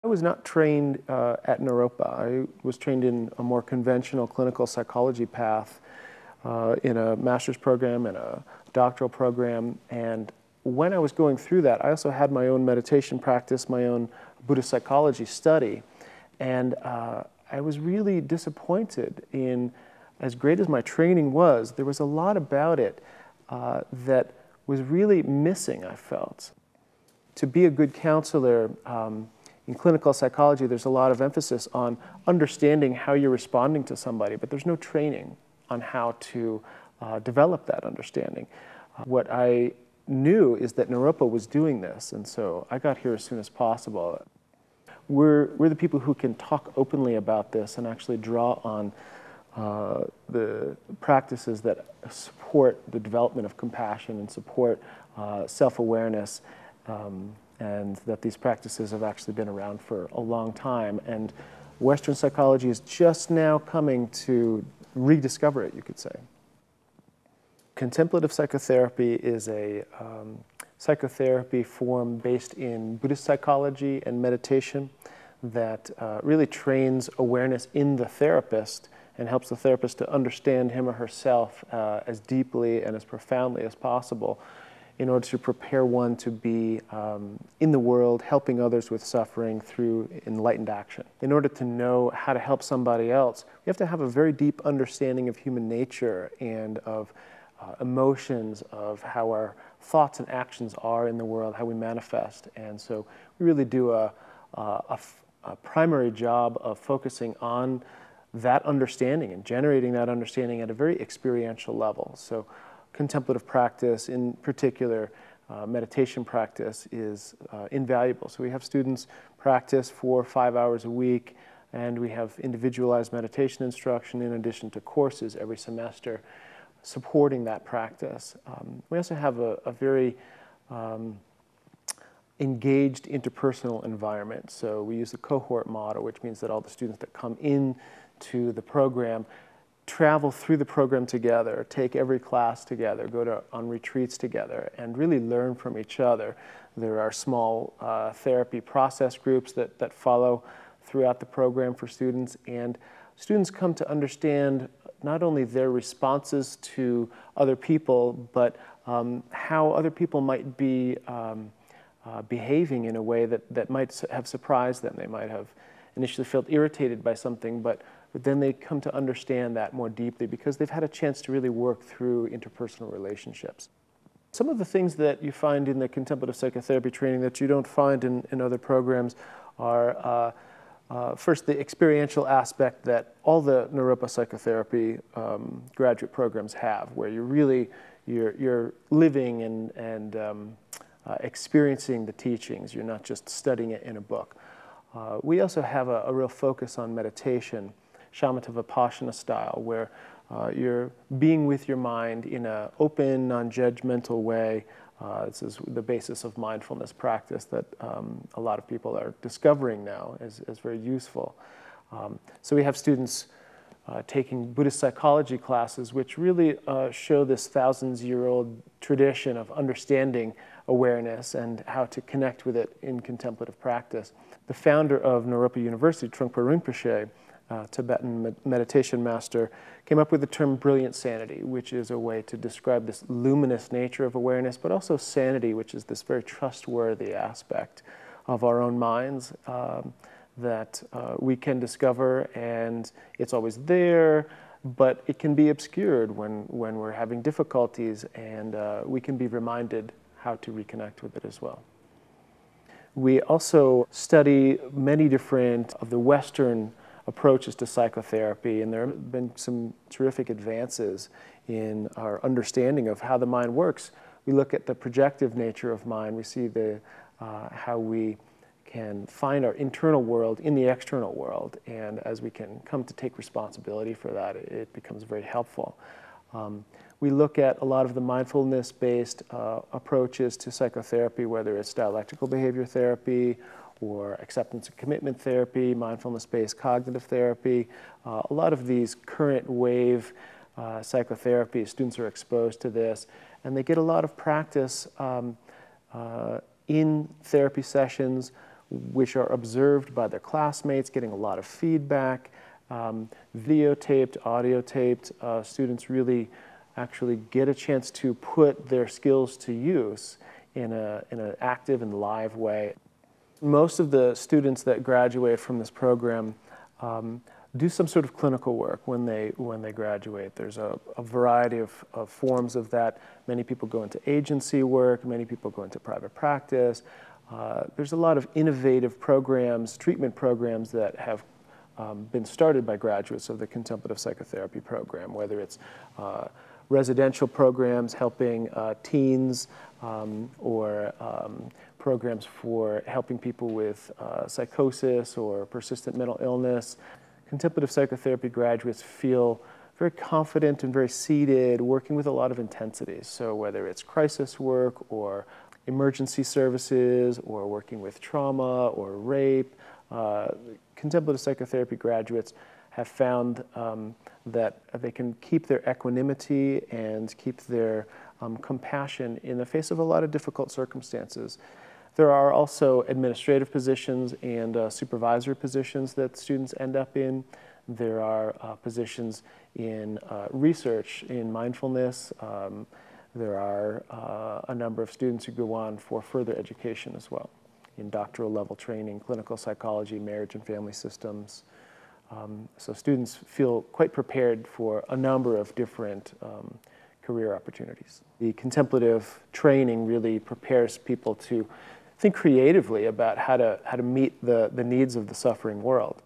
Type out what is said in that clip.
I was not trained at Naropa. I was trained in a more conventional clinical psychology path in a master's program and a doctoral program. And when I was going through that, I also had my own meditation practice, my own Buddhist psychology study. And I was really disappointed in, as great as my training was, there was a lot about it that was really missing, I felt. To be a good counselor, in clinical psychology, there's a lot of emphasis on understanding how you're responding to somebody, but there's no training on how to develop that understanding. What I knew is that Naropa was doing this, and so I got here as soon as possible. We're the people who can talk openly about this and actually draw on the practices that support the development of compassion and support self-awareness, and that these practices have actually been around for a long time. And Western psychology is just now coming to rediscover it, you could say. Contemplative psychotherapy is a psychotherapy form based in Buddhist psychology and meditation that really trains awareness in the therapist and helps the therapist to understand him or herself as deeply and as profoundly as possible in order to prepare one to be in the world, helping others with suffering through enlightened action. In order to know how to help somebody else, we have to have a very deep understanding of human nature and of emotions, of how our thoughts and actions are in the world, how we manifest. And so we really do a primary job of focusing on that understanding and generating that understanding at a very experiential level. So contemplative practice, in particular meditation practice, is invaluable. So we have students practice 4 or 5 hours a week, and we have individualized meditation instruction in addition to courses every semester supporting that practice. We also have a very engaged interpersonal environment. So we use a cohort model, which means that all the students that come in to the program travel through the program together, take every class together, go on retreats together, and really learn from each other. There are small therapy process groups that follow throughout the program for students, and students come to understand not only their responses to other people, but how other people might be behaving in a way that might have surprised them. They might have initially felt irritated by something, but then they come to understand that more deeply because they've had a chance to really work through interpersonal relationships. Some of the things that you find in the contemplative psychotherapy training that you don't find in other programs are first, the experiential aspect that all the Naropa psychotherapy graduate programs have, where you're living and experiencing the teachings. You're not just studying it in a book. We also have a real focus on meditation, shamatha vipassana style, where you're being with your mind in an open, non-judgmental way. This is the basis of mindfulness practice that a lot of people are discovering now as very useful. So we have students taking Buddhist psychology classes, which really show this thousands-year-old tradition of understanding awareness and how to connect with it in contemplative practice. The founder of Naropa University, Trungpa Rinpoche, Tibetan meditation master, came up with the term brilliant sanity, which is a way to describe this luminous nature of awareness, but also sanity, which is this very trustworthy aspect of our own minds that we can discover, and it's always there, but it can be obscured when we're having difficulties, and we can be reminded how to reconnect with it as well. We also study many different of the Western approaches to psychotherapy, and there have been some terrific advances in our understanding of how the mind works. We look at the projective nature of mind. We see how we can find our internal world in the external world, and as we can come to take responsibility for that, it becomes very helpful. We look at a lot of the mindfulness-based approaches to psychotherapy, whether it's dialectical behavior therapy or acceptance and commitment therapy, mindfulness-based cognitive therapy. A lot of these current wave psychotherapy, students are exposed to this, and they get a lot of practice in therapy sessions which are observed by their classmates, getting a lot of feedback, videotaped, audio taped. Students really actually get a chance to put their skills to use in an active and live way. Most of the students that graduate from this program do some sort of clinical work when they graduate. There's a variety of forms of that. Many people go into agency work, many people go into private practice. There's a lot of innovative programs, treatment programs that have been started by graduates of the Contemplative Psychotherapy program, whether it's residential programs helping teens or programs for helping people with psychosis or persistent mental illness. Contemplative psychotherapy graduates feel very confident and very seated, working with a lot of intensity. So whether it's crisis work or emergency services or working with trauma or rape, contemplative psychotherapy graduates have found that they can keep their equanimity and keep their compassion in the face of a lot of difficult circumstances. There are also administrative positions and supervisory positions that students end up in. There are positions in research, in mindfulness. There are a number of students who go on for further education as well, in doctoral level training, clinical psychology, marriage and family systems. So students feel quite prepared for a number of different career opportunities. The contemplative training really prepares people to think creatively about how to meet the needs of the suffering world.